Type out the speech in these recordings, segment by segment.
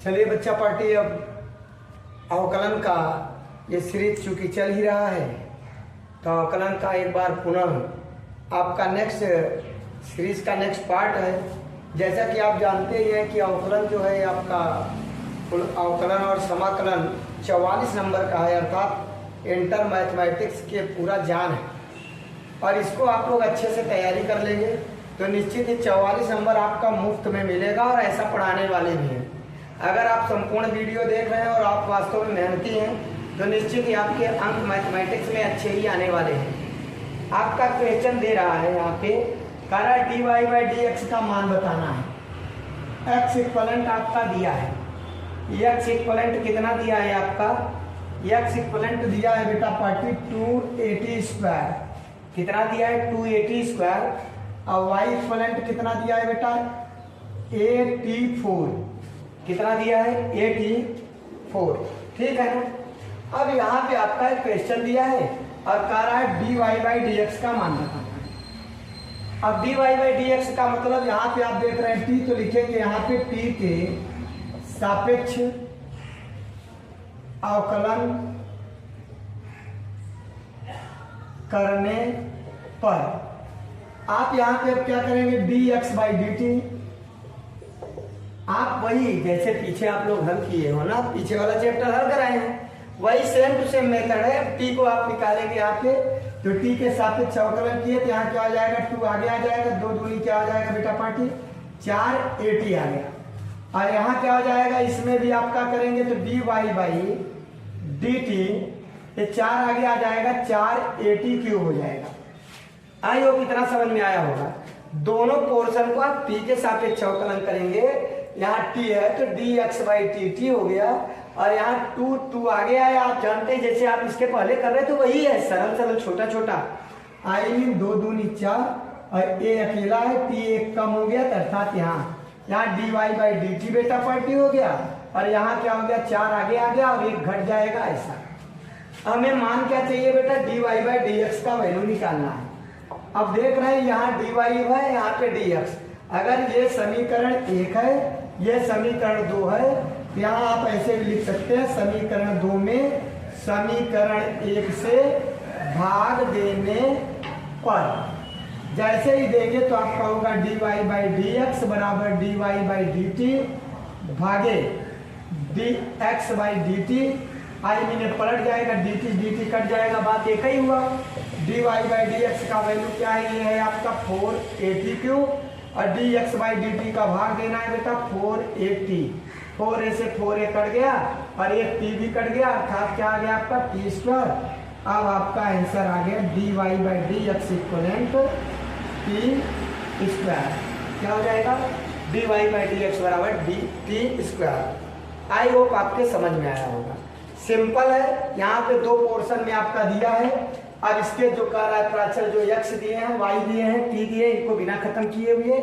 चलिए बच्चा पार्टी, अब अवकलन का ये सीरीज चूँकि चल ही रहा है तो अवकलन का एक बार पुनः आपका नेक्स्ट सीरीज का नेक्स्ट पार्ट है। जैसा कि आप जानते ही हैं कि अवकलन जो है आपका अवकलन और समाकलन 44 नंबर का है, अर्थात इंटर मैथमेटिक्स के पूरा जान है। और इसको आप लोग अच्छे से तैयारी कर लेंगे तो निश्चित ही 44 नंबर आपका मुफ्त में मिलेगा और ऐसा पढ़ाने वाले भी हैं। अगर आप संपूर्ण वीडियो देख रहे हैं और आप वास्तव में मेहनती हैं तो निश्चित ही आपके अंक मैथमेटिक्स में अच्छे ही आने वाले हैं। आपका क्वेश्चन दे रहा है यहाँ पे, कह रहा है dy बाई डी एक्स का मान बताना है। एक्स इक्वलेंट आपका दिया है, एक्स इक्वलेंट कितना दिया है आपका, एक्स इक्वलेंट दिया है बेटा पार्टी 280 स्क्वायर। कितना दिया है 280 स्क्वायर। और वाई इक्वलेंट कितना दिया है बेटा 84। कितना दिया है 84। ठीक है ना। अब यहाँ पे आपका एक क्वेश्चन दिया है और कह रहा है dy बाई डी एक्स का मान बताना है। अब dy बाई डी एक्स का मतलब यहाँ पे आप देख रहे हैं t, तो लिखेंगे यहाँ पे t के सापेक्ष अवकलन करने पर आप यहाँ पे अब क्या करेंगे dx बाई डी टी। आप वही जैसे पीछे आप लोग हल किए हो ना, पीछे वाला चैप्टर हल कराए हैं, वही सेम टू सेम मेथड है। t को आप निकालेंगे यहाँ पे, तो t के सापेक्ष अवकलन किए तो यहाँ क्या आ जाएगा 2 आगे आ जाएगा, 2 दूनी क्या आ जाएगा बेटा पार्टी 480 आ गया। और यहाँ क्या हो जाएगा, इसमें भी आप क्या करेंगे तो dy बाई डी टी, ये 4 आगे आ जाएगा 480 क्यूब हो जाएगा। आई होप इतना समझ में आया होगा। दोनों पोर्शन को आप t के सापेक्ष अवकलन करेंगे, यहाँ t है तो dx बाई dt हो गया और यहाँ 2 आगे आया। आप जानते हैं जैसे आप इसके पहले कर रहे थे वही है, सरल सरल छोटा छोटा। आई मीन 2 दूनी 4 और a अकेला है, t एक कम हो गया अर्थात यहाँ dy बाई dt बेटा पार्टी हो गया और यहाँ क्या हो गया 4 आगे आ गया और 1 घट जाएगा। ऐसा हमें मान क्या चाहिए बेटा dy बाई dx का वैल्यू निकालना है। अब देख रहे हैं यहाँ dy है, यहाँ पे dx। अगर ये समीकरण 1 है, ये समीकरण 2 है, तो यहाँ आप ऐसे भी लिख सकते हैं समीकरण 2 में समीकरण 1 से भाग देने पर जैसे ही देंगे तो आपका होगा dy बाई dx बराबर dy बाई dt भागे dx by dt। I mean पलट जाएगा, dt कट जाएगा, बात एक ही हुआ। dy बाई dx का वैल्यू क्या है, ये है आपका 480 क्यूब और dx बाई dt का भाग देना है बेटा 480। 4a से 4a कट गया और एक t भी कट गया, अर्थात क्या आ गया आपका t स्क्वायर। अब आपका आंसर आ गया dy by dx equivalent t square. क्या हो जाएगा dy बाई dx बराबर t स्क्वायर। आई होप आपके समझ में आया होगा। सिंपल है, यहाँ पे 2 पोर्शन में आपका दिया है। अब इसके जो कह रहा है प्राचल जो x दिए हैं, y दिए हैं, t दिए, इनको बिना खत्म किए हुए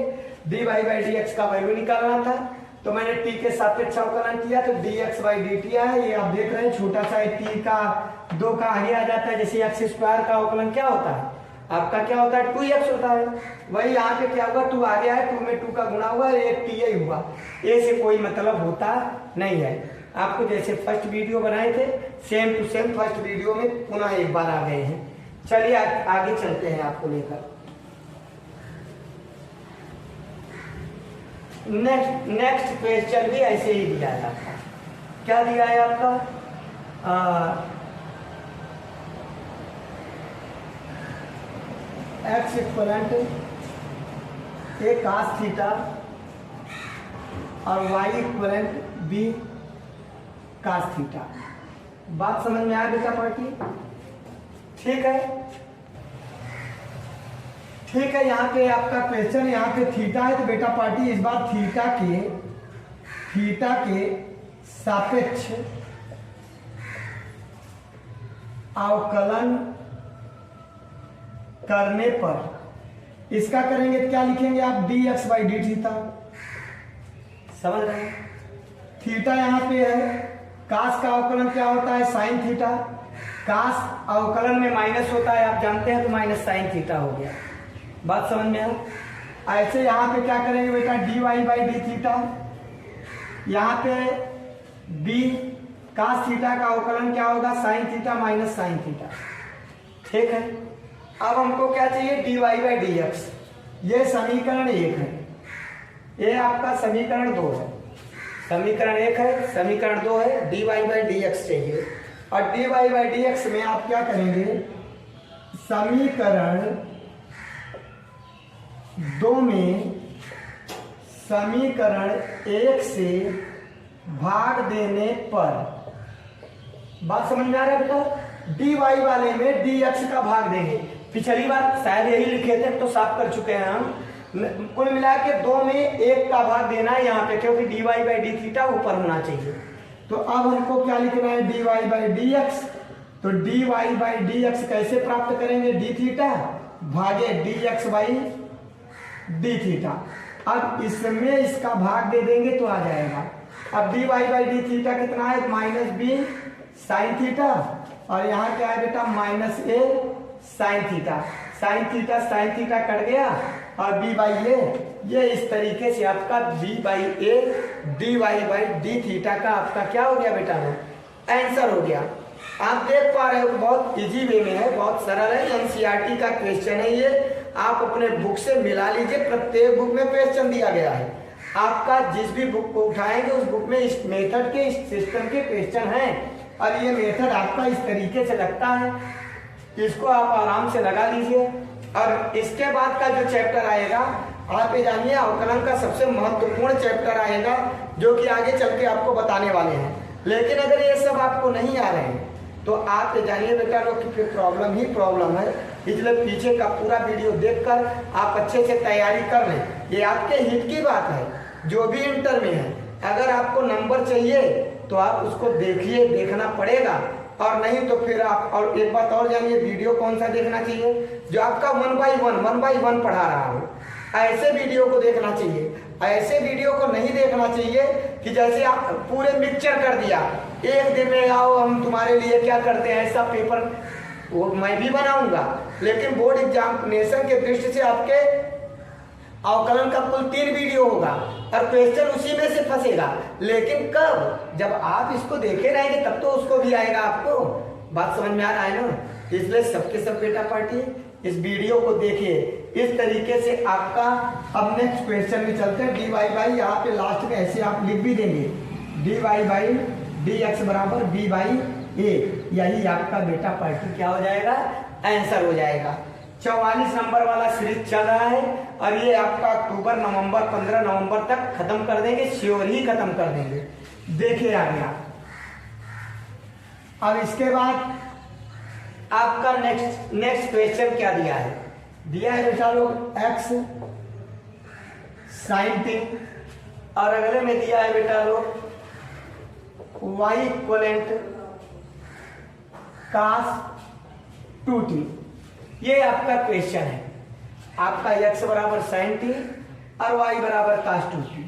dy बाई dx का वैल्यू निकालना था तो मैंने t के सापेक्ष अवकलन किया तो dx बाई dt है। ये आप देख रहे हैं छोटा सा t का 2 का आगे आ जाता है, जैसे x स्क्वायर का अवकलन क्या होता है आपका, क्या होता है 2x होता है। वही यहाँ पे क्या हुआ 2 आगे आया, 2 में 2 का गुणा हुआ, एक t ही हुआ। a से कोई मतलब होता नहीं है। आपको जैसे फर्स्ट वीडियो बनाए थे same to same first video में पुनः एक बार आ गए हैं। चलिए आगे चलते हैं आपको लेकर। नेक्स्ट क्वेश्चन भी ऐसे ही दिया जाता है। क्या दिया है आपका x equivalent a cos theta और y equivalent b cos theta. बात समझ में आ बेटा पार्टी? ठीक है। यहाँ पे आपका क्वेश्चन यहाँ पे थीटा है तो बेटा पार्टी इस बार थीटा के सापेक्ष अवकलन करने पर इसका करेंगे तो क्या लिखेंगे आप dx बाई डी थीटा। समझ रहे हैं? थीटा यहाँ पे है, कास का अवकलन क्या होता है साइन थीटा, कास अवकलन में माइनस होता है आप जानते हैं, तो माइनस साइन थीटा हो गया। बात समझ में आया? ऐसे यहाँ पे क्या करेंगे बेटा dy बाई डी थीटा, यहाँ पे बी cos थीटा का अवकलन क्या होगा, sin theta minus sin theta. ठीक है, अब हमको क्या चाहिए, dy बाई डी एक्स। ये समीकरण 1 है, ये आपका समीकरण 2 है। समीकरण 1 है, समीकरण 2 है, dy बाई डी एक्स चाहिए। और dy बाई डी एक्स में आप क्या करेंगे, समीकरण 2 में समीकरण 1 से भाग देने पर, बात समझ में आ रहा है बेटा, dy वाले में dx का भाग देंगे। पिछली बार शायद यही लिखे थे, तो साफ कर चुके हैं हम। कुल मिला के 2 में 1 का भाग देना है यहाँ पे, क्योंकि dy बाई डी थीटा ऊपर होना चाहिए। तो अब हमको क्या लिखना है, dy बाई डी एक्स। तो dy बाई डी एक्स कैसे प्राप्त करेंगे, डी थीटा भागे dx बाई डी थीटा। अब इसमें इसका भाग दे देंगे तो आ जाएगा। अब dy बाई डी थीटा कितना है, माइनस बी साइन थीटा, और यहाँ क्या है बेटा, minus a sine theta. Sine theta cut गया, और b बाई ये इस तरीके से आपका b by A dy by D theta का आपका क्या हो गया बेटा, आंसर हो गया। आप देख पा रहे हो, बहुत इजी वे में है, बहुत सरल है, एनसीईआरटी का क्वेश्चन है ये। आप अपने बुक से मिला लीजिए, प्रत्येक बुक में क्वेश्चन दिया गया है। आपका जिस भी बुक को उठाएंगे उस बुक में इस मेथड के, इस सिस्टम के क्वेश्चन हैं, और ये मेथड आपका इस तरीके से लगता है, इसको आप आराम से लगा लीजिए। और इसके बाद का जो चैप्टर आएगा, आप ये जानिए, अवकलन का सबसे महत्वपूर्ण चैप्टर आएगा, जो कि आगे चल के आपको बताने वाले हैं। लेकिन अगर ये सब आपको नहीं आ रहे हैं, तो आप ये जानिए बेटा लोग कि फिर प्रॉब्लम ही प्रॉब्लम है। इसलिए पीछे का पूरा वीडियो देखकर आप अच्छे से तैयारी कर लें। ये आपके हित की बात है, जो भी इंटर में है। अगर आपको नंबर चाहिए तो आप उसको देखिए, देखना पड़ेगा, और नहीं तो फिर आप, और एक बात और जानिए, वीडियो कौन सा देखना चाहिए, जो आपका 1 बाई 1 पढ़ा रहा हो, ऐसे वीडियो को देखना चाहिए। ऐसे वीडियो को नहीं देखना चाहिए कि जैसे आप पूरे मिक्सचर कर दिया, एक दिन में आओ हम तुम्हारे लिए क्या करते हैं, ऐसा पेपर वो मैं भी बनाऊंगा, लेकिन बोर्ड एग्जामिनेशन के दृष्टि से आपके अवकलन का कुल 3 वीडियो होगा, और क्वेश्चन उसी में से फंसेगा। लेकिन कब, जब आप इसको देखे रहेंगे तब तो उसको भी आएगा आपको। बात समझ में आ रहा है ना। इसलिए सबके सब बेटा पार्टी इस वीडियो को देखिए, इस तरीके से आपका। अब नेक्स्ट क्वेश्चन में चलते हैं। dy बाई, यहाँ पे लास्ट में ऐसे आप लिख भी देंगे, dy बाई डी एक्स बराबर b बाई ए। यही आपका बेटा पार्टी क्या हो जाएगा, आंसर हो जाएगा। 44 नंबर वाला सीरीज चल रहा है, और ये आपका अक्टूबर, नवंबर, 15 नवंबर तक खत्म कर देंगे, श्योर ही खत्म कर देंगे। देखिए आ गया। अब इसके बाद आपका नेक्स्ट क्वेश्चन क्या दिया है, दिया है बेटा लोग x साइन टी, और अगले में दिया है बेटा लोग y इक्वलेंट cos 2t। ये आपका क्वेश्चन है। आपका x बराबर साइन टी और y बराबर cos 2t।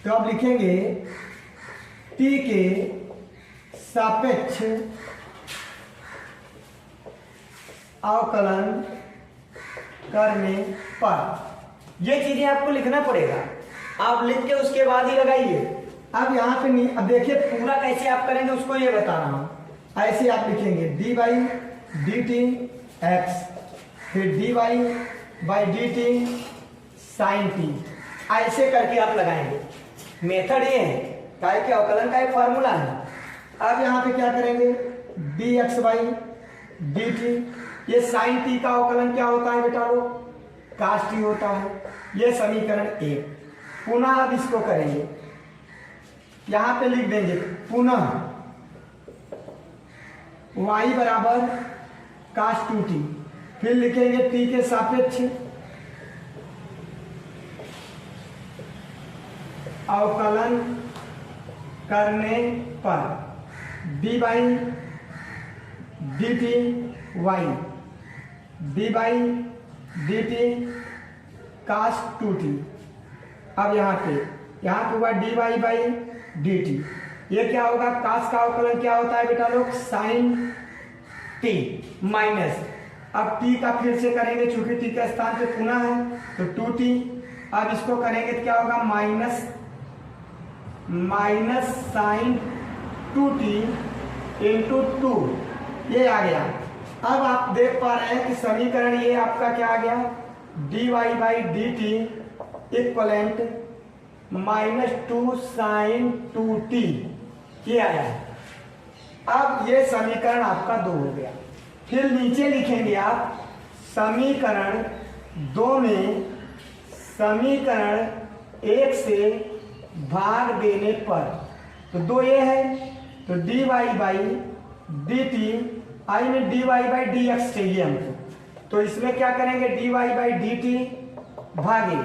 तो आप लिखेंगे t के सापेक्ष अवकलन करने पर, ये चीजें आपको लिखना पड़ेगा। आप लिख के उसके बाद ही लगाइए। अब यहाँ पे अब देखिए पूरा कैसे आप करेंगे उसको ये बता रहा हूं। ऐसे आप लिखेंगे d by d t x, फिर d by d t sine t, ऐसे करके आप लगाएंगे। मेथड ये है, काय के अवकलन का एक फॉर्मूला है। अब यहाँ पे क्या करेंगे, D x by d t, ये साइन टी का अवकलन क्या होता है बेटा लोग, कास टी होता है। ये समीकरण 1। पुनः अब इसको करेंगे, यहां पे लिख देंगे पुनः y बराबर कास 2t, फिर लिखेंगे t के सापेक्ष अवकलन करने पर d by d t y, d by d t cos 2t। अब यहाँ पे हुआ d Y by d t. ये क्या होगा, कास का अवकलन क्या होता है बेटा लोग, साइन टी माइनस, अब t का फिर से करेंगे, चूंकि t के स्थान पे पुनः है तो 2t। अब इसको करेंगे तो क्या होगा, माइनस साइन 2t इंटू 2, ये आ गया। अब आप देख पा रहे हैं कि समीकरण ये आपका क्या आ गया, dy by d T equivalent -2 sin 2t, ये आया। अब ये समीकरण आपका 2 हो गया। फिर नीचे लिखेंगे आप समीकरण 2 में समीकरण 1 से भाग देने पर, तो 2 ये है, तो dy बाई डी टी, आई में dy बाई डी एक्स चाहिए हमको, तो इसमें क्या करेंगे dy बाई डी टी भागे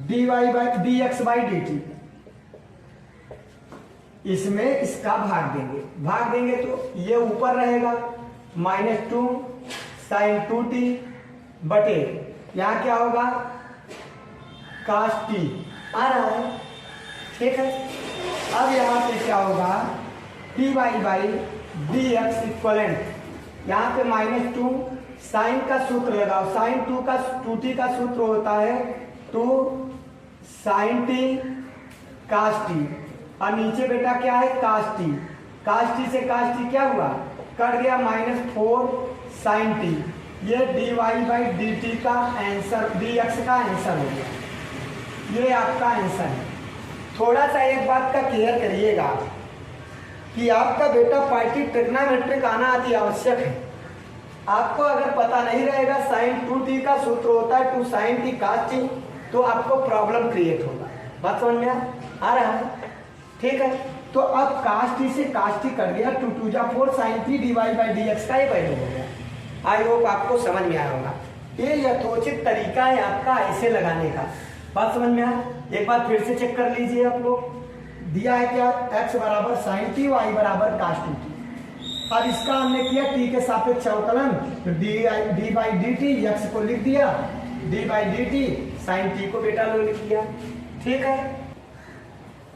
dy by D x by d T, इसमें इसका भाग देंगे तो ये ऊपर रहेगा -2 sin 2t बटे यहाँ क्या होगा cos t आ रहा है, ठीक है। अब यहाँ पे क्या होगा dy by D x equivalent, यहाँ पे -2 साइन का सूत्र लगाओ, साइन 2t का सूत्र होता है 2 sin t cos t, और नीचे बेटा क्या है cos t से cos t क्या हुआ, कट गया -4 sin t, ये dy बाई डी टी का आंसर, dx का आंसर हो गया, ये आपका आंसर है। थोड़ा सा एक बात का केयर करिएगा कि आपका बेटा पार्टी ट्रिग्नोमेट्रिक आना अति आवश्यक है। आपको अगर पता नहीं रहेगा sin 2t का सूत्र होता है 2 sin t cos t, तो आपको प्रॉब्लम क्रिएट होगा। बात समझ में आ रहा है, ठीक है। तो अब cos t से cos t कट गया, 2 2 जा 4 sin t dy by dx का ये वैल्यू हो गया। आई होप आपको समझ में आया होगा। ये यथोचित तरीका है आपका ऐसे लगाने का। बात समझ में आया, एक बार फिर से चेक कर लीजिए आप लोग। दिया है क्या, x बराबर sin t, y बराबर cos 2t। अब इसका हमने किया t के सापेक्ष अवकलन, तो D by d T, x को लिख दिया, D by d T, sin t को बेटा लो लिख दिया, ठीक है।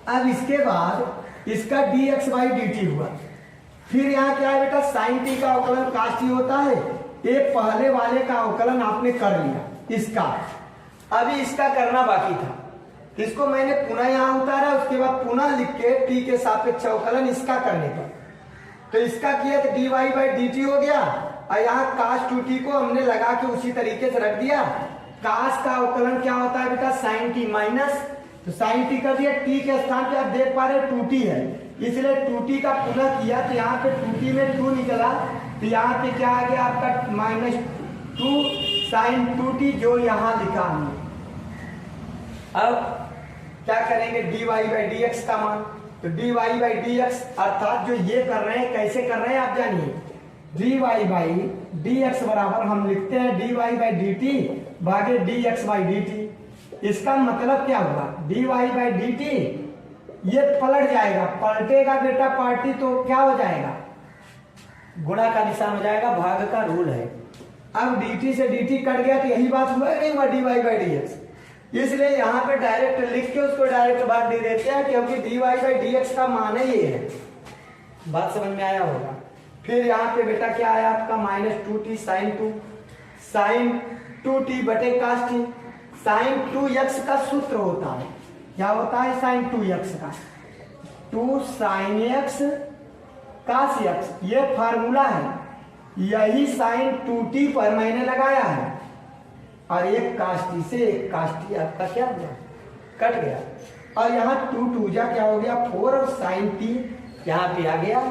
अब इसके बाद इसका dx बाई डी टी हुआ, फिर यहाँ क्या है बेटा sin t का अवकलन cos t होता है, एक पहले वाले का अवकलन आपने कर लिया इसका, अभी इसका करना बाकी था, इसको मैंने पुनः यहाँ उतारा, उसके बाद पुनः लिख के t के सापेक्ष अवकलन इसका करने पर, तो इसका किया तो dy बाई डी टी हो गया, और यहाँ cos 2t को हमने लगा के उसी तरीके से रख दिया। cos का अवकलन क्या होता है बेटा sin t माइनस, तो sin t कर दिया, t के स्थान पे आप देख पा रहे 2t है, इसलिए 2t का पुनः किया, तो यहाँ पे 2t में 2 निकला, तो यहाँ पे क्या आ गया आपका -2 sin 2t जो यहाँ लिखा हमने। अब क्या करेंगे dy बाई dx का मान, तो dy बाई dx अर्थात जो ये कर रहे हैं कैसे कर रहे हैं आप जानिए, dy बाई dx बराबर हम लिखते हैं dy बाई dt भागे dx बाई dt। इसका मतलब क्या हुआ, dy बाई dt ये पलट जाएगा, पलटेगा बेटा पार्टी तो क्या हो जाएगा, गुणा का निशान हो जाएगा, भाग का रूल है। अब dt से dt कट गया, तो यही बात हुआ नहीं हुआ dy बाई dx, इसलिए यहाँ पे डायरेक्ट लिख के उसको डायरेक्ट भाग दे देते हैं, क्योंकि dy बाई dx का मान है ये है। बात समझ में आया होगा। फिर यहाँ पे बेटा क्या आया आपका -2t sin 2t बटे cos t, sin 2x का सूत्र होता है, क्या होता है sin 2x का, 2 sin x cos x, ये फार्मूला है, यही sin 2t पर मैंने लगाया है, और एक cos t से एक cos t आपका क्या हुआ, कट गया, और यहाँ 2 2 जा क्या हो गया 4, और sin t यहाँ पे आ गया,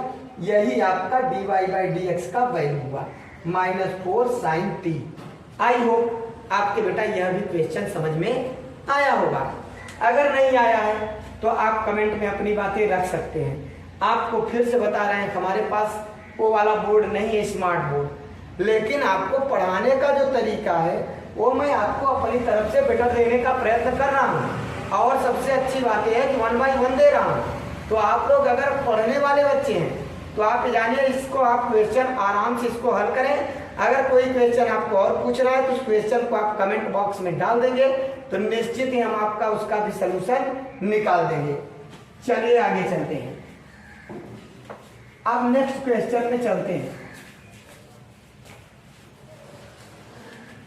यही आपका dy बाई dx का वैल्यू हुआ -4 sin t। आई होप आपके बेटा यह भी क्वेश्चन समझ में आया होगा। अगर नहीं आया है तो आप कमेंट में अपनी बातें रख सकते हैं। आपको फिर से बता रहे हैं हमारे पास वो वाला बोर्ड नहीं है, स्मार्ट बोर्ड, लेकिन आपको पढ़ाने का जो तरीका है वो मैं आपको अपनी तरफ से बेटर देने का प्रयत्न कर रहा हूँ, और सबसे अच्छी बात यह है कि 1 बाय 1 दे रहा हूँ। तो आप लोग अगर पढ़ने वाले बच्चे हैं तो आप जानिए इसको आप क्वेश्चन आराम से इसको हल करें। अगर कोई क्वेश्चन आपको और पूछना है तो उस क्वेश्चन को आप कमेंट बॉक्स में डाल देंगे तो निश्चित ही हम आपका उसका भी सलूशन निकाल देंगे। चलिए आगे चलते हैं, अब नेक्स्ट क्वेश्चन में चलते हैं।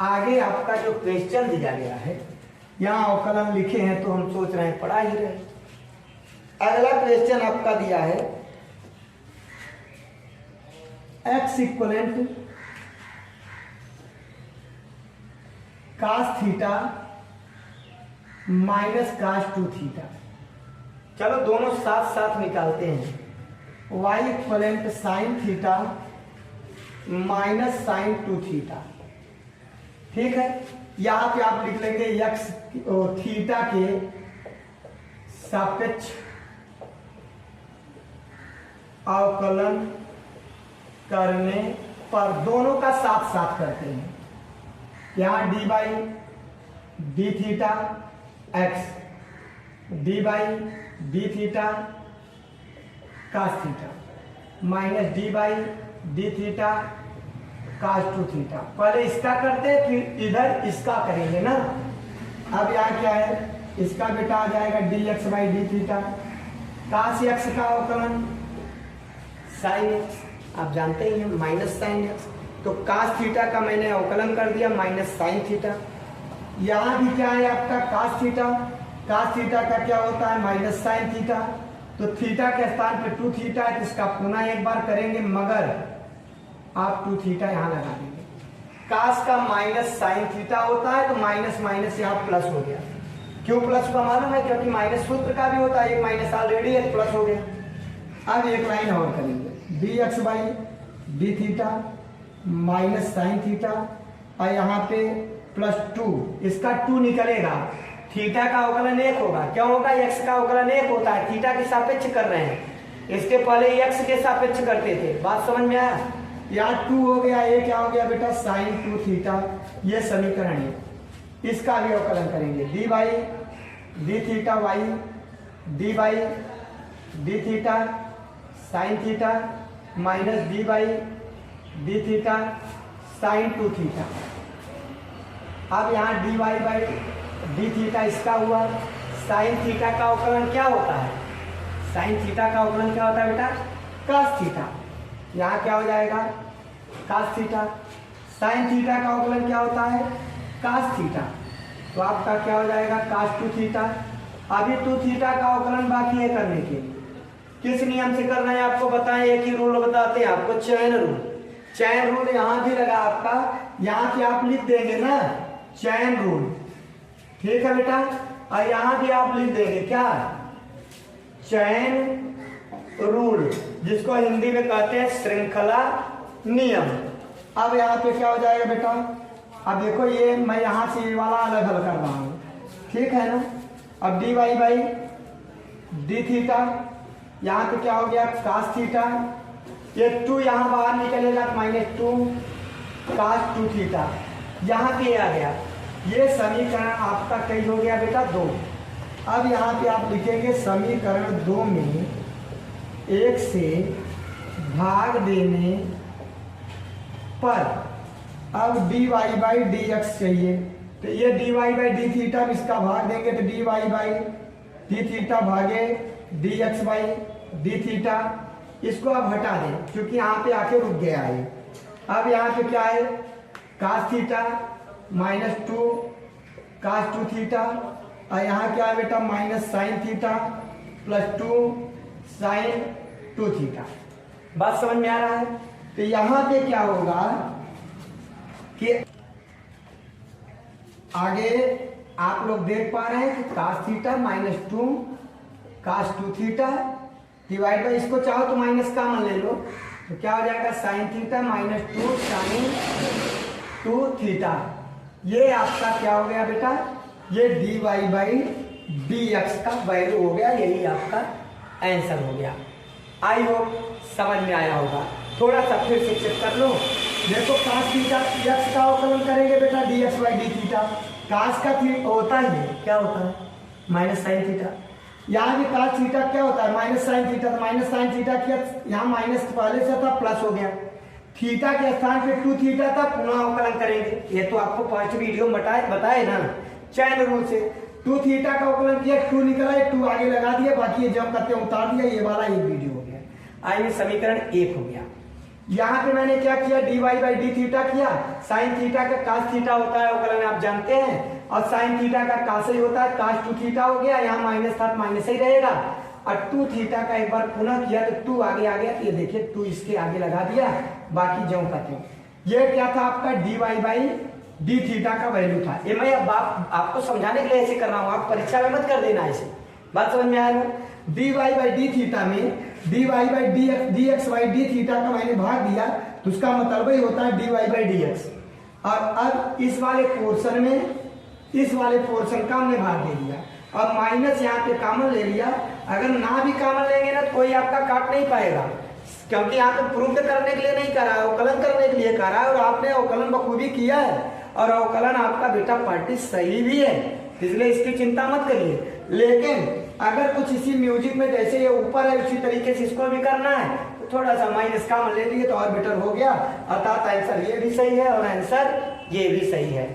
आगे आपका जो क्वेश्चन दिया गया है, यहाँ अवकलन लिखे हैं तो हम सोच रहे हैं पढ़ा ही रहे। अगला क्वेश्चन आपका दिया है x equivalent cos theta minus cos 2 theta. चलो दोनों साथ साथ निकालते हैं। y equivalent sine theta minus sine 2 theta. ठीक है, यहां पे आप लिख लेंगे x थीटा के सापेक्ष अवकलन करने पर दोनों का साथ साथ करते हैं। यहां d by D theta x d by D theta cos theta minus d by D theta cos 2 theta. पहले इसका करते फिर इधर इसका करेंगे ना। अब यहाँ क्या है, इसका बेटा आ जाएगा d x by D theta cos x का अवकलन साइन एक्स, आप जानते ही हैं माइनस साइन एक्स, तो कास थीटा का मैंने अवकलन कर दिया माइनस साइन थीटा। यहाँ भी क्या है आपका कास थीटा का क्या होता है माइनस साइन थीटा, तो थीटा के स्थान पे 2 थीटा है तो इसका पुनः एक बार करेंगे, मगर आप 2 थीटा यहाँ लगा देंगे। कास का माइनस साइन थीटा होता है तो माइनस माइनस यहाँ प्लस हो गया। क्यों प्लस का मालूम है, क्योंकि माइनस सूत्र का भी होता है, एक माइनस ऑलरेडी है प्लस हो गया। अब एक लाइन और करेंगे D x by D theta minus sine theta और यहाँ पे प्लस 2, इसका 2 निकलेगा, थीटा का अवकलन 1 होगा। क्यों होगा, एक्स का अवकलन 1 होता है, थीटा के सापेक्ष कर रहे हैं, इसके पहले एक्स के सापेक्ष करते थे। बात समझ में आया, यहाँ 2 हो गया, ये क्या हो गया बेटा साइन 2 थीटा, ये समीकरण है, इसका भी अवकलन करेंगे d by D theta y d by D theta sine theta minus d by D theta sine 2 theta. अब यहाँ d Y by D theta इसका हुआ, साइन थीटा का अवकलन क्या होता है, साइन थीटा का अवकलन क्या होता है बेटा कास थीटा, यहाँ क्या हो जाएगा कास थीटा, साइन थीटा का अवकलन क्या होता है कास थीटा, तो आपका क्या हो जाएगा कास 2 थीटा। अभी 2 थीटा का अवकलन बाकी है करने के लिए, किस नियम से करना है आपको बताएं, एक ही रूल बताते हैं आपको, चैन रूल। चैन रूल यहाँ भी लगा आपका, यहाँ पे आप लिख देंगे ना चैन रूल, ठीक है बेटा, और यहाँ भी आप लिख देंगे क्या चैन रूल, जिसको हिंदी में कहते हैं श्रृंखला नियम। अब यहाँ पे क्या हो जाएगा बेटा, अब देखो ये मैं यहाँ से ये वाला अलग अलग कर रहा हूँ, ठीक है ना। अब D Y by D theta, यहाँ पे क्या हो गया कास थीटा, ये 2 यहाँ बाहर निकलेगा माइनस 2 कास 2 थीटा, यहाँ पे आ गया, ये समीकरण आपका कई हो गया बेटा 2। अब यहाँ पे आप लिखेंगे समीकरण 2 में 1 से भाग देने पर अब D Y by D x चाहिए, तो ये d Y by D theta इसका भाग देंगे तो d Y by D theta भागे d x by D theta, इसको आप हटा दें क्योंकि यहाँ पे आके रुक गया है। अब यहाँ पे क्या है cos theta minus 2 cos 2 theta, और यहाँ क्या है बेटा minus sine theta plus 2 sine 2 theta. बात समझ में आ रहा है, तो यहाँ पे क्या होगा कि आगे आप लोग देख पा रहे हैं कि cos theta minus 2 cos 2 theta divide by, इसको चाहो तो माइनस कॉमन ले लो, तो क्या हो जाएगा sine theta minus 2 sine 2 theta. ये आपका क्या हो गया बेटा, ये d Y by D x का वैल्यू हो गया, यही आपका आंसर हो गया। आई होप समझ में आया होगा। थोड़ा सा फिर से चेक कर लो, देखो कास थीटा एक्स का अवकलन करेंगे बेटा d x by D theta, cos का थीटा होता ही है, क्या होता है माइनस साइन थीटा, यहाँ भी कास थीटा क्या होता है माइनस साइन थीटा, तो माइनस साइन थीटा क्या यहाँ माइनस पहले से था प्लस हो गया, थीटा के स्थान पे 2 थीटा था, पुनः अवकलन करेंगे, ये तो आपको फर्स्ट वीडियो में बताए ना चैन रूल से। 2 थीटा का अवकलन किया 2 निकला, 2 आगे लगा दिया, बाकी जब करते उतार दिया, ये वाला एक वीडियो हो गया। आइए समीकरण 1 हो गया। यहाँ पे मैंने क्या किया d Y by D theta किया, साइन थीटा का कास थीटा होता है अवकलन आप जानते हैं, और साइन थीटा का कास ही होता है, कास 2 थीटा हो गया, यहाँ माइनस था माइनस ही रहेगा, और 2 थीटा का एक बार पुनः किया तो 2 आगे आ गया, ये देखिए 2 इसके आगे लगा दिया, बाकी ज्यों का त्यों। ये क्या था आपका dy बाई डी थीटा का वैल्यू था। ये मैं अब आपको समझाने के लिए ऐसे कर रहा हूँ, आप परीक्षा में मत कर देना ऐसे। बात समझ में आया ना? dy बाई डी थीटा में dy by D x by D theta का मैंने भाग दिया तो उसका मतलब ही होता है dy बाई डी एक्स। और अब इस वाले पोर्शन में इस वाले पोर्शन का हमने भाग दे दिया और माइनस यहाँ पे कॉमन ले लिया। अगर ना भी कॉमन लेंगे ना तो कोई आपका काट नहीं पाएगा, क्योंकि यहाँ पे प्रूफ करने के लिए नहीं करा है, अवकलन करने के लिए करा है और आपने अवकलन बखूबी किया है और अवकलन आपका बेटा पार्टी सही भी है, इसलिए इसकी चिंता मत करिए। लेकिन अगर कुछ इसी म्यूजिक में जैसे ये ऊपर है उसी तरीके से इसको भी करना है तो थोड़ा सा माइनस कॉमन ले लिए तो और बेटर हो गया, अर्थात आंसर ये भी सही है और आंसर ये भी सही है।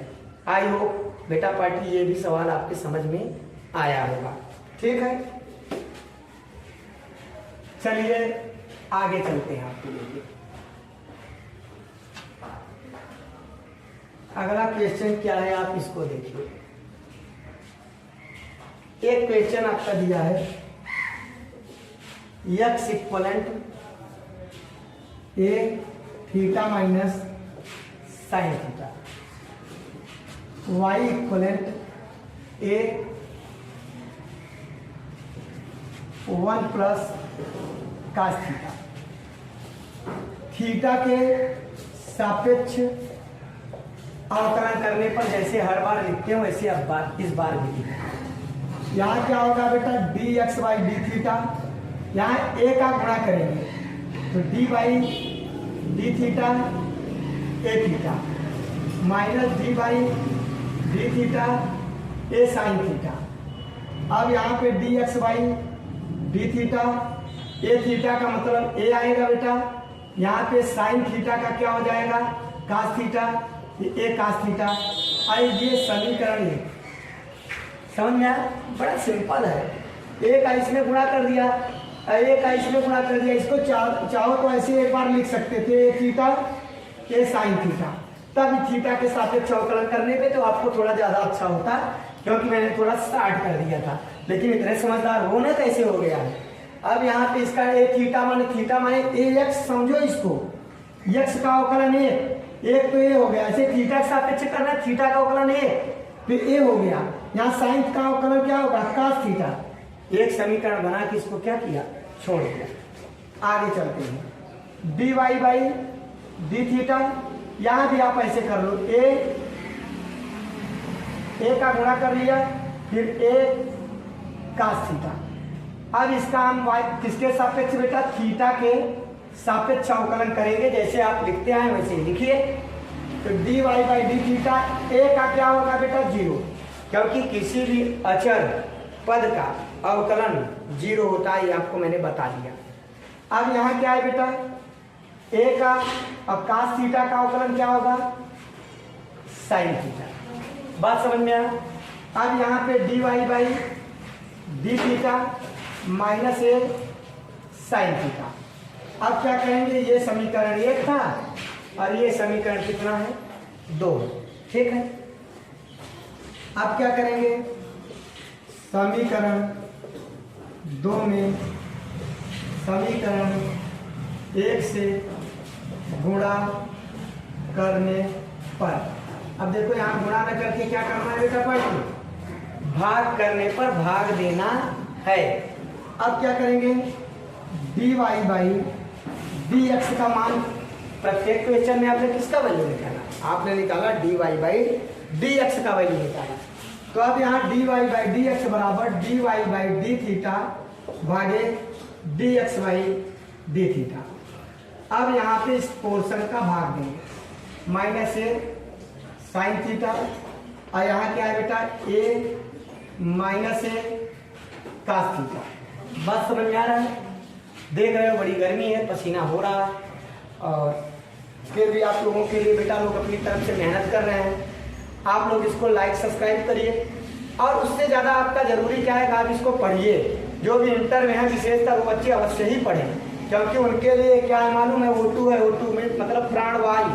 आई होप बेटा पार्टी ये भी सवाल आपके समझ में आया होगा। ठीक है, चलिए आगे चलते हैं आपके लिए। अगला क्वेश्चन क्या है आप इसको देखिए। एक क्वेश्चन आपका दिया है x equivalent a theta minus sine theta, y equivalent a 1 plus cos theta. Theta के सापेक्ष अवकलन करने पर जैसे हर बार लिखते हैं वैसे अब इस बार भी लिखें। यहाँ क्या होगा बेटा d x by D theta, यहाँ ए का गुणा करेंगे तो D by D theta A theta minus d by D theta A sine theta. अब यहाँ पे D x by D theta A theta का मतलब ए आएगा बेटा, यहाँ पे साइन थीटा का क्या हो जाएगा कास थीटा, ये ए कास थीटा। आई ये समीकरण है, समझ में आया? बड़ा सिंपल है। ए का इसमें गुणा कर दिया, ए का इसमें गुणा कर दिया, इसको चाहो तो ऐसे एक बार लिख सकते थे ए थीटा ए साइन थीटा, तब थीटा के सापेक्ष अवकलन करने पे तो आपको थोड़ा ज्यादा अच्छा होता, क्योंकि मैंने थोड़ा स्टार्ट कर दिया था, लेकिन इतने समझदार हो ना कैसे हो गया है। अब यहाँ पे इसका ए थीटा माने ए एक्स समझो इसको, एक्स का अवकलन एक तो ए हो गया, ऐसे थीटा के सापेक्ष करना है, थीटा का अवकलन फिर ए हो गया, यहाँ साइन का अवकलन क्या होगा कास थीटा। एक समीकरण बना के इसको क्या किया छोड़ दिया। आगे चलते हैं d Y by D theta, यहाँ भी आप ऐसे कर लो, ए का गुणा कर लिया फिर ए कास थीटा। अब इसका हम किसके सापेक्ष बेटा थीटा के सापेक्ष अवकलन करेंगे, जैसे आप लिखते हैं वैसे लिखिए। तो d Y by D theta a का क्या होगा बेटा जीरो, क्योंकि किसी भी अचर पद का अवकलन जीरो होता है, ये आपको मैंने बता दिया। अब यहाँ क्या है बेटा ए का, अब कास थीटा का अवकलन क्या होगा साइन थीटा। बात समझ में आया? अब यहाँ पे d Y by D theta minus a sine theta. अब क्या करेंगे, ये समीकरण एक था और ये समीकरण कितना है दो, ठीक है। अब क्या करेंगे, समीकरण दो में समीकरण एक से गुणा करने पर, अब देखो यहाँ गुणा न करके क्या करना है बेटा पढ़, भाग करने पर भाग देना है। अब क्या करेंगे D Y by D x का मान, प्रत्येक क्वेश्चन में आपने किसका वैल्यू निकाला, आपने निकाला d Y by D x का वैल्यू निकाला। तो अब यहाँ d Y by D x बराबर d Y by D theta भागे d x by D theta. अब यहाँ पे इस पोर्शन का भाग देंगे माइनस ए साइन थीटा, और यहाँ क्या है बेटा ए माइनस ए कास थीटा। बात समझ में आ रहा है? देख रहे हो बड़ी गर्मी है, पसीना हो रहा है, और फिर भी आप लोगों के लिए बेटा लोग अपनी तरफ से मेहनत कर रहे हैं। आप लोग इसको लाइक सब्सक्राइब करिए, और उससे ज़्यादा आपका जरूरी क्या है कि आप इसको पढ़िए। जो भी इंटर में है विशेषकर वो बच्चे अवश्य ही पढ़ें, क्योंकि उनके लिए क्या है मालूम है, O2 है, O2 में मतलब प्राणवायु,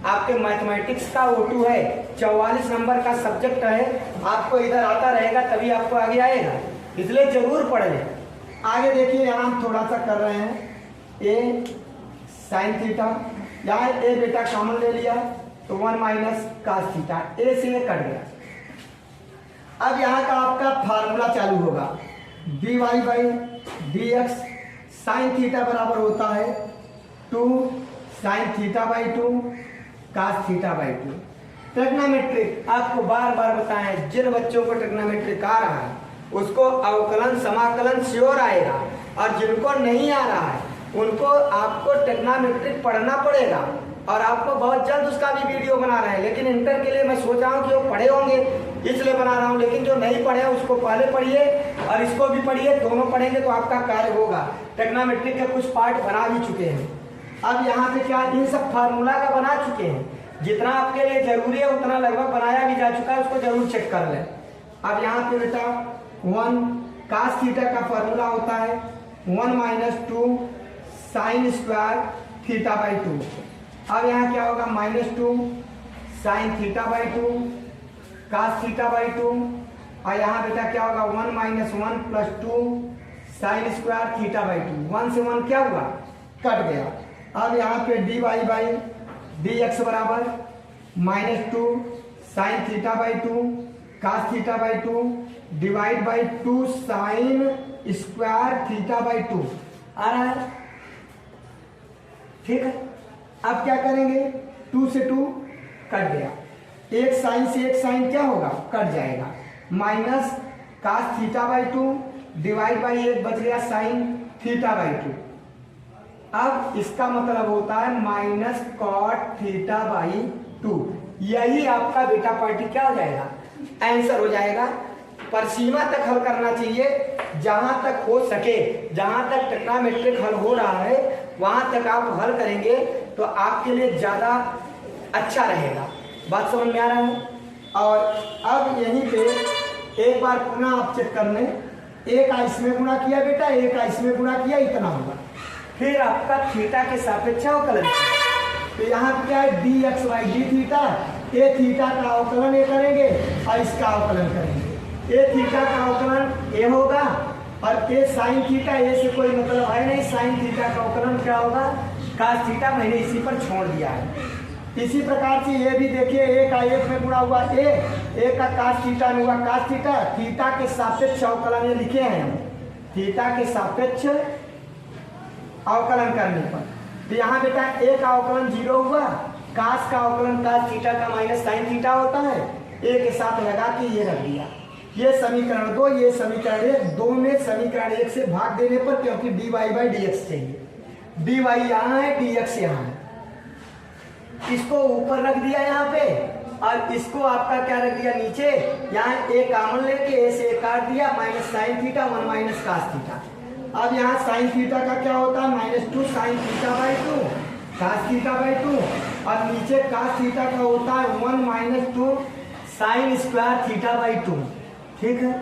आपके मैथमेटिक्स का O2 है, 44 नंबर का सब्जेक्ट है, आपको इधर आता रहेगा तभी आपको आगे आएगा, इसलिए जरूर पढ़ लें। आगे देखिए यहाँ हम थोड़ा सा कर रहे हैं ए साइन थीटा यहाँ ए बेटा कॉमन ले लिया तो 1 माइनस कास थीटा, ए से ये कट गया। अब यहाँ का आपका फार्मूला चालू होगा, dy by D X sine theta बराबर होता है 2 sine theta by 2 cos theta by 2। Trigonometric आपको बार बार बताएं, जिन बच्चों को ट्रिग्नोमेट्रिक आ रहा है उसको अवकलन समाकलन श्योर आएगा, और जिनको नहीं आ रहा है उनको आपको ट्रिग्नोमेट्रिक पढ़ना पड़ेगा, और आपको बहुत जल्द उसका भी वीडियो बना रहे हैं। लेकिन इंटर के लिए मैं सोच रहा हूँ कि वो पढ़े होंगे इसलिए बना रहा हूँ, लेकिन जो नहीं पढ़े उसको पहले पढ़िए और इसको भी पढ़िए, दोनों पढ़ेंगे तो आपका कार्य होगा। ट्रिग्नोमेट्रिक के कुछ पार्ट बना भी चुके हैं। अब यहाँ पे क्या इन सब फार्मूला का बना चुके हैं, जितना आपके लिए जरूरी है उतना लगभग बनाया भी जा चुका है, उसको जरूर चेक कर लें। अब यहाँ पे बेटा 1 कास थीटा का फार्मूला होता है 1 minus 2 sine square theta by 2। अब यहाँ क्या होगा -2 sine theta by 2 cos theta by 2, और यहाँ बेटा क्या होगा 1 minus 1 plus 2 sine square theta by 2। 1 से 1 क्या हुआ, कट गया। अब यहाँ पे dy बाई डी एक्स बराबर -2 sine theta by 2 cos theta by 2 divide by 2 sine square theta by 2 आ रहा है, ठीक है। अब क्या करेंगे, 2 से 2 कट गया, एक साइन से एक साइन क्या होगा, कट जाएगा, minus cos theta by 2 divide by एक बच गया साइन थीटा बाई 2। अब इसका मतलब होता है माइनस कॉट थीटा बाई 2। यही आपका बेटा पार्टी क्या हो जाएगा, आंसर हो जाएगा। पर सीमा तक हल करना चाहिए, जहां तक हो सके, जहां तक ट्रिग्नोमेट्रिक हल हो रहा है वहां तक आप हल करेंगे तो आपके लिए ज्यादा अच्छा रहेगा। बात समझ में आ रहा है। और अब यहीं पे एक बार पुनः आप चेक कर लें, एक का इसमें गुणा किया बेटा, एक का इसमें गुणा किया, इतना होगा। फिर आपका थीटा के सापेक्ष अवकलन, तो यहाँ क्या है D x by D theta, A theta का अवकलन ए करेंगे और इसका अवकलन करेंगे। ए थीटा का अवकलन ए होगा और ए साइन थीटा, ए से कोई मतलब है नहीं, साइन थीटा का अवकलन क्या होगा, कास थीटा। मैंने इसी पर छोड़ दिया है। इसी प्रकार से ये भी देखिए, ए का एक में गुणा हुआ ए का कास थीटा में हुआ कास थीटा, थीटा के सापेक्ष अवकलन ये लिखे हैं हम, थीटा के सापेक्ष अवकलन करने पर। तो यहाँ बेटा ए का अवकलन 0 हुआ, कास का अवकलन कास थीटा का माइनस साइन थीटा होता है, ए के साथ लगा के ये रख दिया। ये समीकरण 2, ये समीकरण 1, 2 में समीकरण 1 से भाग देने पर, क्योंकि dy बाई डी एक्स चाहिए, dy यहाँ है dx यहाँ है, इसको ऊपर रख दिया यहाँ पे और इसको आपका क्या रख दिया नीचे। यहाँ ए कॉमन लेके ए से काट दिया, minus sine theta 1 minus cos theta. अब यहाँ साइन थीटा का क्या होता है -2 sine theta by 2 cos theta by 2, और नीचे कास थीटा का होता है 1 minus 2 sine square theta by 2, ठीक है।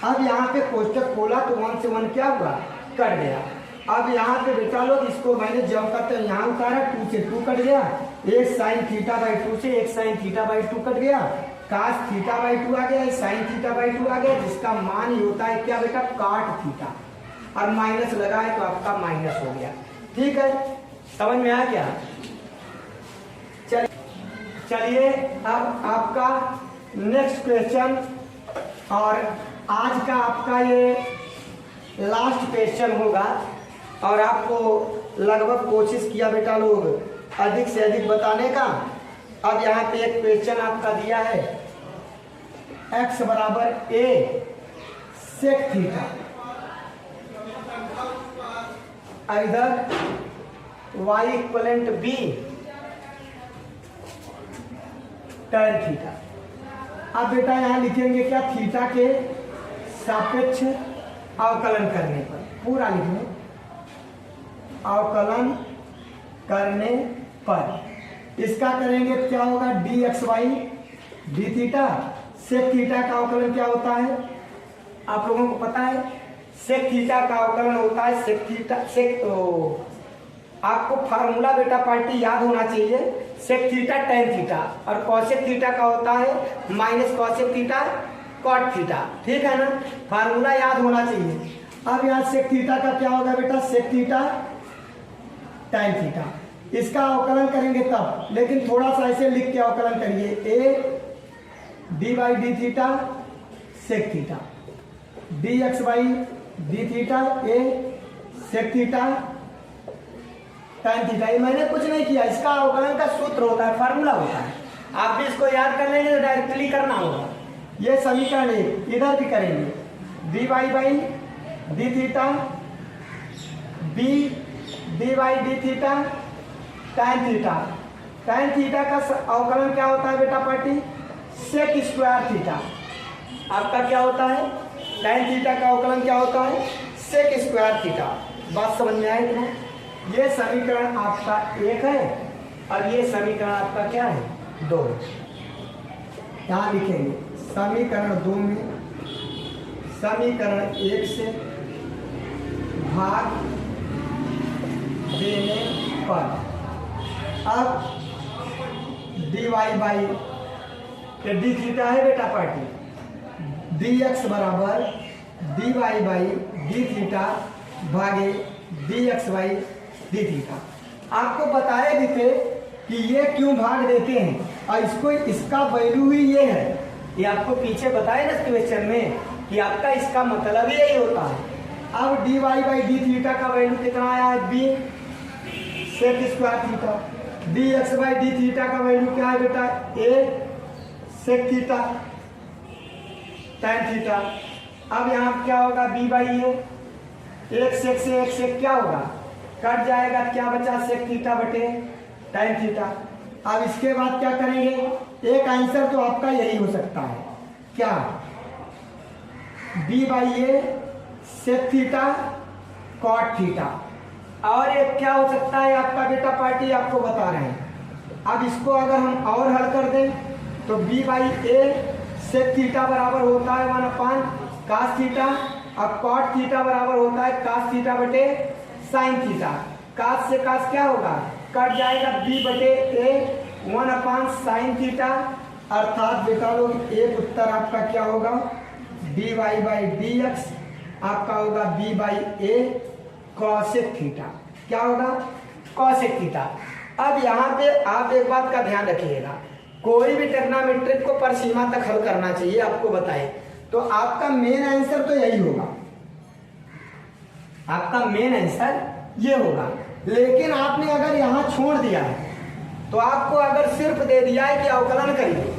अब यहाँ पे कोष्टक खोला तो 1 से 1 क्या हुआ, कट गया। अब यहाँ पे बेटा लोग इसको मैंने जब करते यहाँ उतारा, 2 से 2 कट गया, एक साइन थीटा बाई 2 से एक साइन थीटा बाई 2 कट गया, कास थीटा बाई 2 आ गया, साइन थीटा बाई 2 आ गया, जिसका मान ही होता है क्या बेटा, काट थीटा, और माइनस लगा है तो आपका माइनस हो गया, ठीक है। समझ में आया क्या। चलिए अब आपका नेक्स्ट क्वेश्चन, और आज का आपका ये लास्ट क्वेश्चन होगा, और आपको लगभग कोशिश किया बेटा लोग अधिक से अधिक बताने का। अब यहाँ पे एक क्वेश्चन आपका दिया है, x बराबर a सेक थीटा, इधर y equivalent b tan theta. अब बेटा यहाँ लिखेंगे क्या, थीटा के सापेक्ष अवकलन करने पर, पूरा लिखने अवकलन करने पर इसका करेंगे क्या होगा, D X Y D theta, sec theta का अवकलन क्या होता है आप लोगों को पता है, सेक थीटा का अवकलन होता है सेक थीटा, सेक तो आपको फार्मूला बेटा पार्टी याद होना चाहिए, सेक थीटा टेन थीटा, और कॉसेक थीटा का होता है minus cosec theta cot theta, ठीक है ना, फार्मूला याद होना चाहिए। अब यहाँ सेक थीटा का क्या होगा बेटा, सेक थीटा टेन थीटा, इसका अवकलन करेंगे तब, लेकिन थोड़ा सा ऐसे लिख के अवकलन करिए, A D by D theta sec theta, D x by D theta A sec theta tan theta. ये मैंने कुछ नहीं किया, इसका अवकलन का सूत्र होता है, फार्मूला होता है। आप भी इसको याद कर लेंगे तो डायरेक्टली करना होगा। ये समीकरण एक, इधर भी करेंगे, D Y by D theta B D by D theta tan theta. tan theta का अवकलन क्या होता है बेटा पार्टी, सेक स्क्वायर थीटा। आपका क्या होता है, tan थीटा का अवकलन क्या होता है, सेक स्क्वायर थीटा। बात समझ में आए क्या? ये समीकरण आपका एक है और ये समीकरण आपका क्या है, दो। यहां लिखेंगे समीकरण दो में समीकरण एक से भाग देने पर अब D Y by D theta है बेटा पार्टी, डी एक्स बराबर d Y by D theta भागे d x by D theta. आपको बताए भी थे कि ये क्यों भाग देते हैं और इसको, इसका वैल्यू ही ये है। ये आपको पीछे बताए ना क्वेश्चन में कि आपका इसका मतलब यही होता है। अब D Y by D theta का वैल्यू कितना आया है, B sec square theta. D x by D theta का वैल्यू क्या है बेटा, A sec theta tan theta. अब यहाँ क्या होगा, बी बाई ए, एक सेक से एक सेक क्या होगा, कट जाएगा, क्या बचा, सेक थीटा बटे tan थीटा। अब इसके बाद क्या करेंगे, एक आंसर तो आपका यही हो सकता है, क्या, B by A sec theta cot theta. और एक क्या हो सकता है आपका बेटा पार्टी, आपको बता रहे हैं। अब इसको अगर हम और हल कर दें तो B by A sec theta बराबर होता है 1 cos थीटा, अब कॉट थीटा बराबर होता है cos थीटा बटे साइन थीटा। cos से cos क्या होगा, कट जाएगा, b बटे a 1 साइन थीटा। अर्थात बेटा लोग एक उत्तर आपका क्या होगा, D Y by D X आपका होगा b by A cosec theta. क्या होगा, कॉसेक थीटा। अब यहाँ पे आप एक बात का ध्यान रखिएगा, कोई भी ट्रिग्नोमेट्रिक को परसीमा तक हल करना चाहिए, आपको बताए तो आपका मेन आंसर तो यही होगा, आपका मेन आंसर ये होगा। लेकिन आपने अगर यहाँ छोड़ दिया है तो आपको अगर सिर्फ दे दिया है कि अवकलन करिए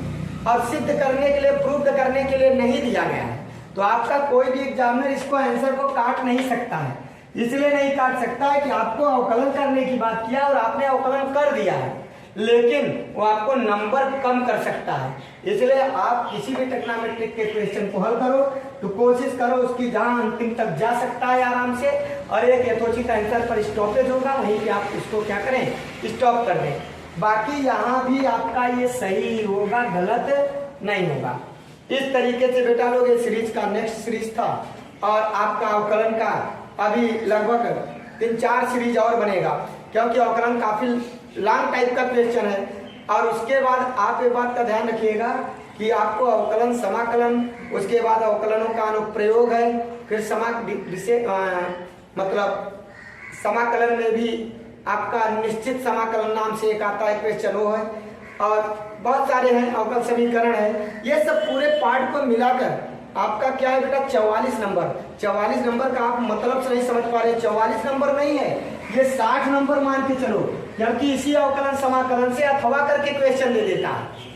और सिद्ध करने के लिए, प्रूफ करने के लिए नहीं दिया गया है, तो आपका कोई भी एग्जामिनर इसको आंसर को काट नहीं सकता है। इसलिए नहीं काट सकता है कि आपको अवकलन करने की बात किया और आपने अवकलन कर दिया है, लेकिन वो आपको नंबर कम कर सकता है। इसलिए आप किसी भी ट्रिग्नोमेट्रिक के क्वेश्चन को हल करो तो कोशिश करो उसकी जहां अंतिम तक जा सकता है आराम से, और एक यथोचित आंसर पर स्टॉपेज होगा, वहीं पे आप इसको क्या करें, स्टॉप कर दें। बाकी यहाँ भी आपका ये सही होगा, गलत नहीं होगा। इस तरीके से बेटा लोग ये सीरीज का नेक्स्ट सीरीज था और आपका अवकलन का अभी लगभग 3-4 सीरीज और बनेगा, क्योंकि अवकलन काफी लॉन्ग टाइप का क्वेश्चन है। और उसके बाद आप एक बात का ध्यान रखिएगा कि आपको अवकलन, समाकलन, उसके बाद अवकलनों का अनुप्रयोग है, फिर मतलब समाकलन में भी आपका निश्चित समाकलन नाम से एक आता है क्वेश्चन, वो है, और बहुत सारे हैं, अवकल समीकरण है। ये सब पूरे पार्ट को मिलाकर आपका क्या है बेटा, 44 नंबर। 44 नंबर का आप मतलब से नहीं समझ पा रहे, 44 नंबर नहीं है, ये 60 नंबर मान के चलो, क्योंकि इसी अवकलन समाकलन से अथवा करके क्वेश्चन दे देता है।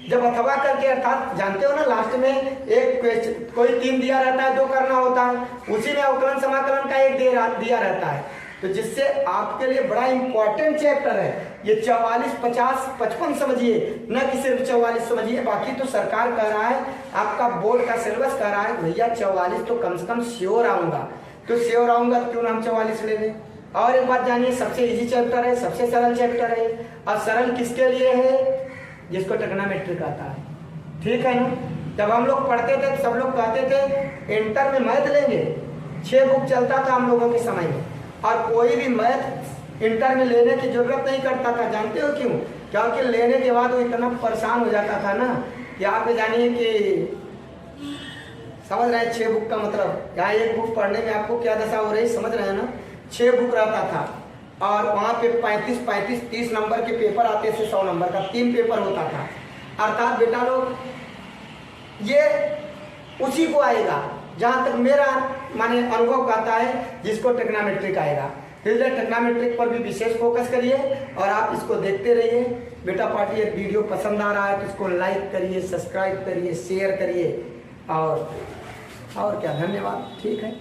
जब अथवा करके, अर्थात जानते हो ना, लास्ट में एक क्वेश्चन, कोई 3 दिया रहता है, 2 करना होता है, उसी में अवकलन समाकलन का 1 दिया रहता है। तो जिससे आपके लिए बड़ा इंपॉर्टेंट चैप्टर है ये। 44, 50, 55 समझिए, न कि सिर्फ 44 समझिए। बाकी तो सरकार कह रहा है, आपका बोर्ड का सिलेबस कह रहा है भैया 44 तो कम से कम श्योर आऊंगा, तो श्योर आऊंगा क्यों ना हम 44 ले लें। और एक बात जानिए, सबसे इजी चैप्टर है, सबसे सरल चैप्टर है। और सरल किसके लिए है, जिसको ट्रिग्नोमेट्रिक आता है, ठीक है ना। जब हम लोग पढ़ते थे सब लोग कहते थे इंटर में मैथ लेंगे, 6 बुक चलता था हम लोगों के समय में, और कोई भी मैथ इंटर में लेने की जरूरत नहीं करता था। जानते हो क्यों? क्योंकि लेने के बाद वो इतना परेशान हो जाता था ना कि आप जानिए कि समझ रहे हैं 6 बुक का मतलब, यहाँ 1 बुक पढ़ने में आपको क्या दशा हो रही, समझ रहे हैं ना। 6 बुक रहता था, और वहाँ पे 35 30 नंबर के पेपर आते थे, 100 नंबर का 3 पेपर होता था। अर्थात बेटा लोग ये उसी को आएगा जहाँ तक मेरा माने अनुभव कहता है, जिसको ट्रिग्नोमेट्रिक आएगा। इसलिए ट्रिग्नोमेट्रिक पर भी विशेष फोकस करिए और आप इसको देखते रहिए। बेटा पार्टी ये वीडियो पसंद आ रहा है तो इसको लाइक करिए, सब्सक्राइब करिए, शेयर करिए और क्या, धन्यवाद। ठीक है।